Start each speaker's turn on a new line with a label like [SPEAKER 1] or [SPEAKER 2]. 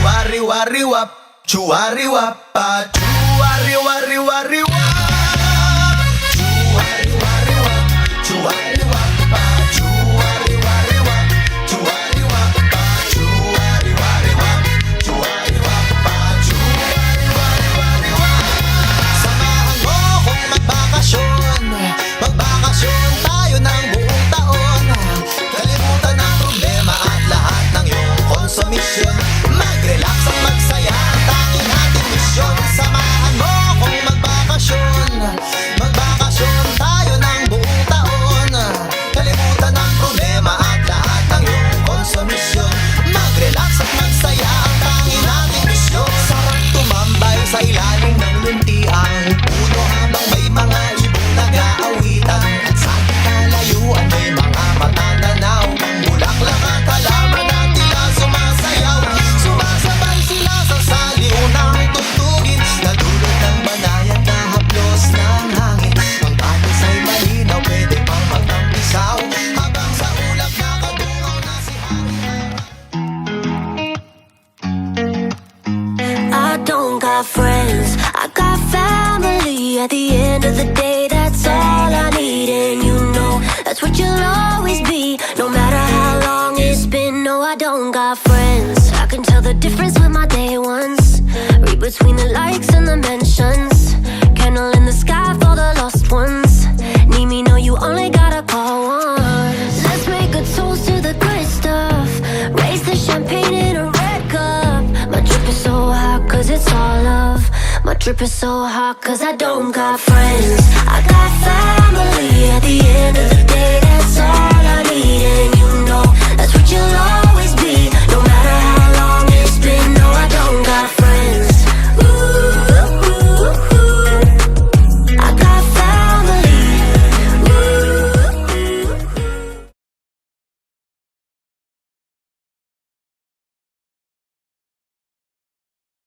[SPEAKER 1] Chuwari-wari-wap, chuwari-wap, chuwari-wari-wari-wap. Chuwari-wari-wap, chuwari-wap, chuwari-wari-wap, chuwari-wap, chuwari-wari-wap, chuwari-wap, chuwari-wari-wari-wap. Samahan mo kung magbakasyon, magbakasyon tayo ng buong taon. Kalimutan ang problema at lahat ng iyong konsumisyon. Mag-relax at magsaya, ang tanging nating misyon. Samahan mo kung magbakasyon, magbakasyon tayo ng buong taon. Kalimutan ang problema at lahat ng iyong konsumisyon. Mag-relax at magsaya, ang tanging nating misyon. Sarap tumambay sa ilalim ng luntiang puno habang may mga ibong nag-aawitan. At sa kalayuan may mga matatanaw, bulaklak at halaman na tila sumasayaw. Sumasabay sila sa saliw ng tugtugin, nadulot ng banayad na haplos ng hangin. Ang panis ay malinaw, pwede pang magtampisaw habang sa ulap nakadungaw na si hangin.
[SPEAKER 2] I don't got friends, I got family. At the end of the day, that's all I need. And you know, that's what you'll always be, no matter how long it's been. No, I don't got friends. I can tell the difference with my day ones. Read between the likes and the mentions. Candle in the sky for the lost ones. Need me, no, you only gotta call once. Let's make a toast to the good stuff. Raise the champagne in a red cup. My drip is so hot cause it's all love. My drip is so hot cause I don't got friends, I got family. At the end of the day, that's all